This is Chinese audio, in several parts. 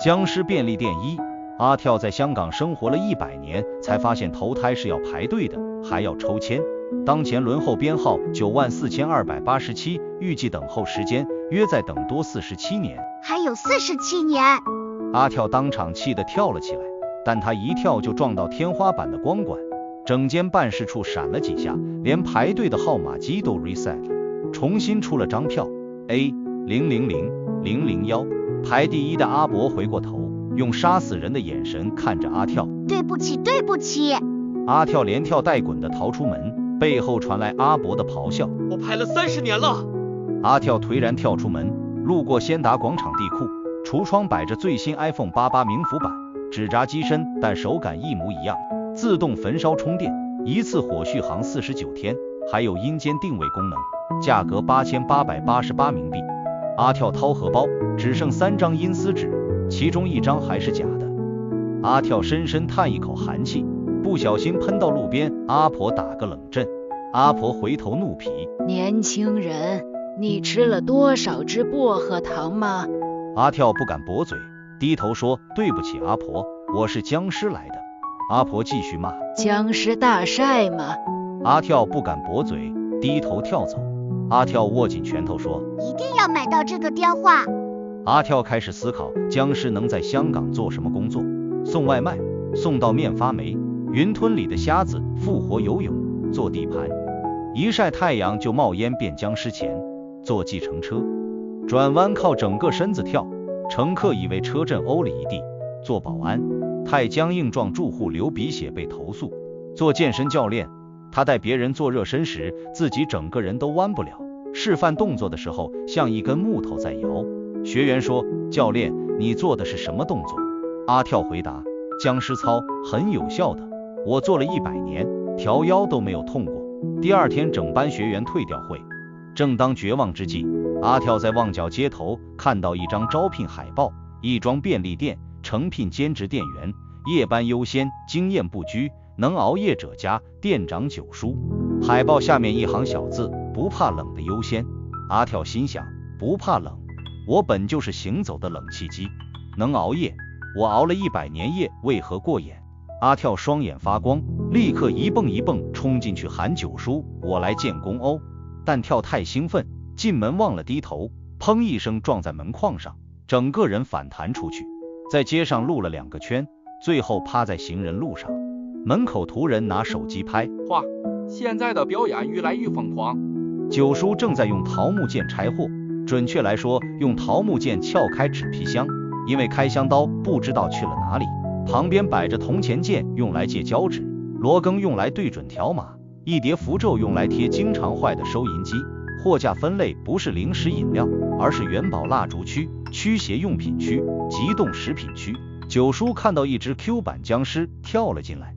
僵尸便利店一，阿跳在香港生活了100年，才发现投胎是要排队的，还要抽签。当前轮候编号94287，预计等候时间约在等多47年。还有47年。阿跳当场气得跳了起来，但他一跳就撞到天花板的光管，整间办事处闪了几下，连排队的号码机都 reset 了，重新出了张票 A000001。排第一的阿伯回过头，用杀死人的眼神看着阿跳。对不起，对不起。阿跳连跳带滚地逃出门，背后传来阿伯的咆哮。我排了30年了。阿跳颓然跳出门，路过先达广场地库，橱窗摆着最新 iPhone 88名符版，纸扎机身，但手感一模一样，自动焚烧充电，一次火续航49天，还有阴间定位功能，价格8888冥币。阿跳掏荷包，只剩3张阴司纸，其中1张还是假的。阿跳深深叹一口寒气，不小心喷到路边，阿婆打个冷震。阿婆回头怒批：年轻人，你吃了多少支薄荷糖吗？阿跳不敢驳嘴，低头说：对不起阿婆，我是僵尸来的。阿婆继续骂：僵尸大晒吗？阿跳不敢驳嘴，低头跳走。阿跳握紧拳头说：一定要买到这个电话。阿跳开始思考僵尸能在香港做什么工作，送外卖，送到面发霉，云吞里的虾子复活游泳，做地盘，一晒太阳就冒烟变僵尸钱，坐计程车，转弯靠整个身子跳，乘客以为车震欧了一地，做保安，太僵硬撞住户流鼻血被投诉，做健身教练，他带别人做热身时，自己整个人都弯不了，示范动作的时候像一根木头在摇。学员说：教练，你做的是什么动作？阿跳回答：僵尸操，很有效的，我做了100年，条腰都没有痛过。第2天整班学员退掉会。正当绝望之际，阿跳在旺角街头看到一张招聘海报，亦庄便利店诚聘兼职店员，夜班优先，经验不拘，能熬夜者加，店长9叔。海报下面一行小字：不怕冷的优先。阿跳心想：不怕冷，我本就是行走的冷气机。能熬夜，我熬了100年夜，为何过眼？阿跳双眼发光，立刻一蹦一蹦冲进去喊9叔，我来建功哦。但跳太兴奋，进门忘了低头，砰一声撞在门框上，整个人反弹出去，在街上撸了2个圈，最后趴在行人路上。门口途人拿手机拍，哇，现在的表演越来越疯狂。9叔正在用桃木剑拆货，准确来说用桃木剑撬开纸皮箱，因为开箱刀不知道去了哪里。旁边摆着铜钱剑用来借胶纸，罗庚用来对准条码，一叠符咒用来贴经常坏的收银机。货架分类不是零食饮料，而是元宝蜡烛区、驱邪用品区、急冻食品区。9叔看到一只 Q 版僵尸跳了进来，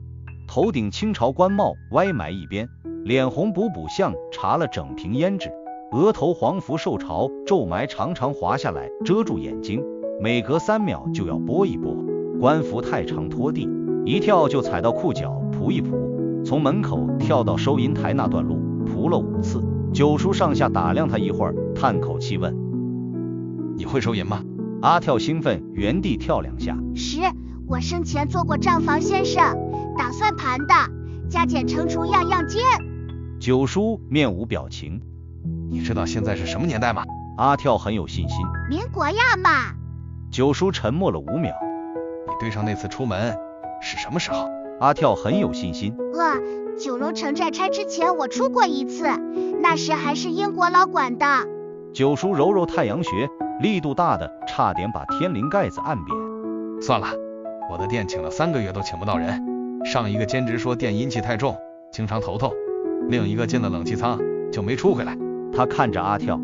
头顶清朝官帽歪埋一边，脸红补补像查了整瓶胭脂，额头黄符受潮，皱霾常常滑下来遮住眼睛，每隔3秒就要拨一拨，官服太长拖地，一跳就踩到裤脚扑一扑，从门口跳到收银台那段路扑了5次。9叔上下打量他一会儿，叹口气问：你会收银吗？阿跳兴奋原地跳2下。是，我生前做过账房先生，打算盘的，加减乘除样样兼。9叔面无表情。你知道现在是什么年代吗？阿跳很有信心。民国呀嘛。9叔沉默了5秒。你对上那次出门是什么时候？阿跳很有信心。九龙城寨拆之前我出过1次，那时还是英国佬管的。9叔揉揉太阳穴，力度大的差点把天灵盖子按扁。算了，我的店请了3个月都请不到人，上一个兼职说店阴气太重，经常头痛，另一个进了冷气舱就没出回来。他看着阿跳：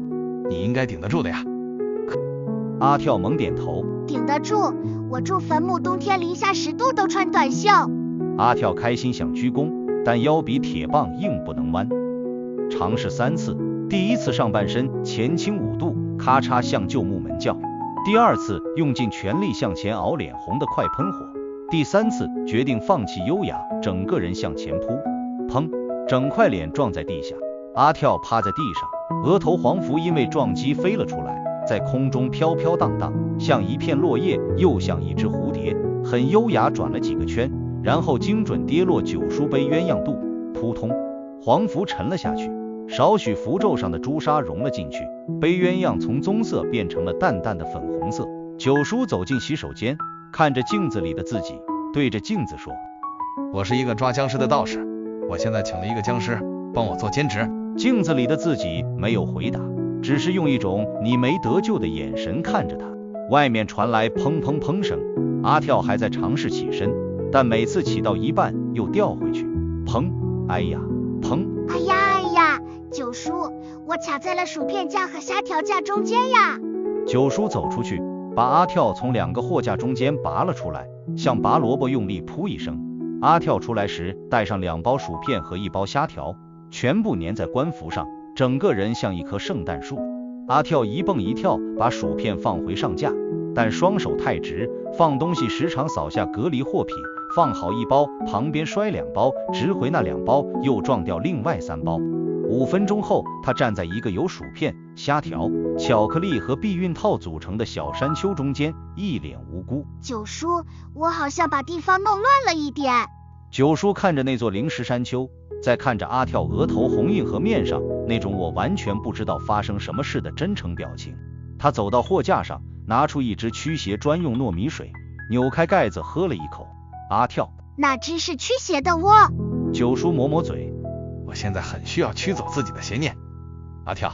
你应该顶得住的呀。阿跳猛点头：顶得住，我住坟墓，冬天零下10度都穿短袖。阿跳开心想鞠躬，但腰比铁棒硬不能弯。尝试3次，第1次上半身前倾5度，咔嚓向旧木门叫；第2次用尽全力向前熬，脸红的快喷火；第3次决定放弃优雅，整个人向前扑，砰，整块脸撞在地下。阿跳趴在地上，额头黄符因为撞击飞了出来，在空中飘飘荡荡，像一片落叶，又像一只蝴蝶，很优雅转了几个圈，然后精准跌落九叔杯鸳鸯肚，扑通，黄符沉了下去，少许符咒上的朱砂融了进去，杯鸳鸯从棕色变成了淡淡的粉红色。九叔走进洗手间，看着镜子里的自己，对着镜子说：我是一个抓僵尸的道士，我现在请了一个僵尸帮我做兼职。镜子里的自己没有回答，只是用一种你没得救的眼神看着他。外面传来砰砰砰声，阿跳还在尝试起身，但每次起到一半又掉回去，砰，哎呀，砰，哎呀哎呀，九叔，我卡在了薯片架和虾条架中间呀！九叔走出去，把阿跳从2个货架中间拔了出来，像拔萝卜用力扑一声。阿跳出来时带上2包薯片和1包虾条，全部粘在官服上，整个人像一棵圣诞树。阿跳一蹦一跳把薯片放回上架，但双手太直，放东西时常扫下隔离货品，放好1包，旁边摔2包，直回那2包，又撞掉另外3包。5分钟后，他站在一个由薯片、虾条、巧克力和避孕套组成的小山丘中间，一脸无辜。九叔，我好像把地方弄乱了一点。九叔看着那座灵石山丘，再看着阿跳额头红印和面上那种我完全不知道发生什么事的真诚表情，他走到货架上，拿出一支驱邪专用糯米水，扭开盖子喝了一口。阿跳，哪只是驱邪的窝？九叔抹抹嘴，我现在很需要驱走自己的邪念。阿跳，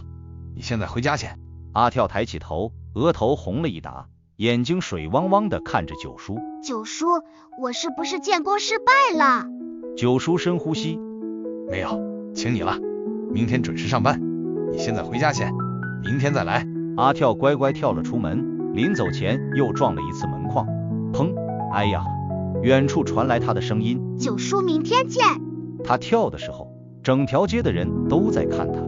你现在回家先。阿跳抬起头，额头红了一沓，眼睛水汪汪地看着九叔。九叔，我是不是建功失败了？九叔深呼吸，没有，请你了，明天准时上班，你现在回家先，明天再来。阿跳乖乖跳了出门，临走前又撞了一次门框，砰，哎呀，远处传来他的声音：九叔，明天见。他跳的时候，整条街的人都在看他，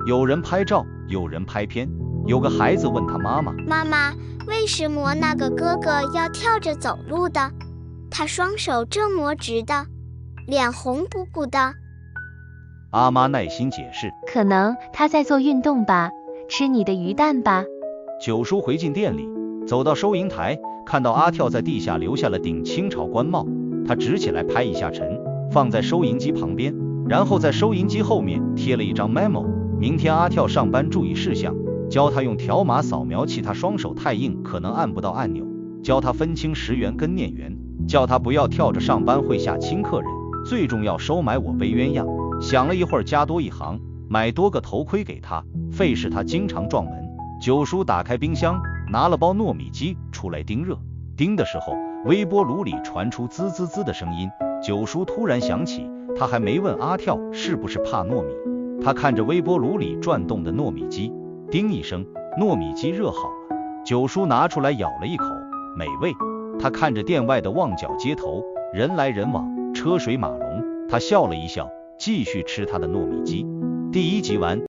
有人拍照，有人拍片。有个孩子问他妈妈：妈妈，为什么那个哥哥要跳着走路的？他双手这么直的，脸红鼓鼓的。阿妈耐心解释：可能他在做运动吧，吃你的鱼蛋吧。九叔回进店里，走到收银台，看到阿跳在地下留下了顶清朝官帽，他直起来拍一下尘，放在收银机旁边，然后在收银机后面贴了一张 memo， 明天阿跳上班注意事项，教他用条码扫描器，他双手太硬可能按不到按钮，教他分清10元跟念元，叫他不要跳着上班会吓亲客人，最重要收买我杯鸳鸯。想了一会儿，加多一行，买多个头盔给他，费事他经常撞门。九叔打开冰箱，拿了包糯米鸡出来叮热，叮的时候微波炉里传出滋滋滋的声音。九叔突然想起，他还没问阿跳是不是怕糯米。他看着微波炉里转动的糯米鸡，叮一声，糯米鸡热好了。九叔拿出来咬了一口，美味。他看着店外的旺角街头，人来人往，车水马龙，他笑了一笑，继续吃他的糯米鸡。第1集完。